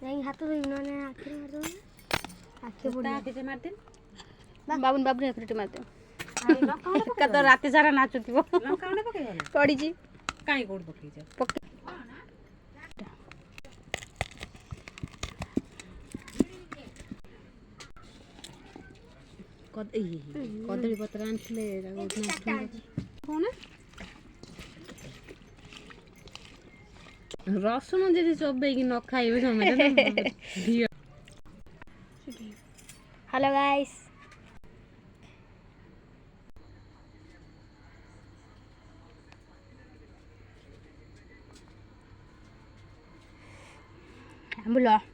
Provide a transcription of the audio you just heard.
ଯାଇକି ହାତ ଧୋଇବି ନହେଲେ ଆଖିରେ ମାରିଦେବ ଆଖି ମାରିଦେ ବାବୁନ ଆଖିରେ ମାରିଦେ ତ ରାତି ସାରା ନାଚୁଥିବ ପଡ଼ିଛି କାଇଁ କୋଉଠି ପକେଇଛ କଦଳୀ ପତ୍ର ଆଣିଥିଲେ କଣ ରସୁଣ ଯଦି ଚୋବେଇକି ନ ଖାଇବେ ସମସ୍ତେ ହ୍ୟାଲୋ ଗାଇସ୍ ଆମ୍ବୁଲ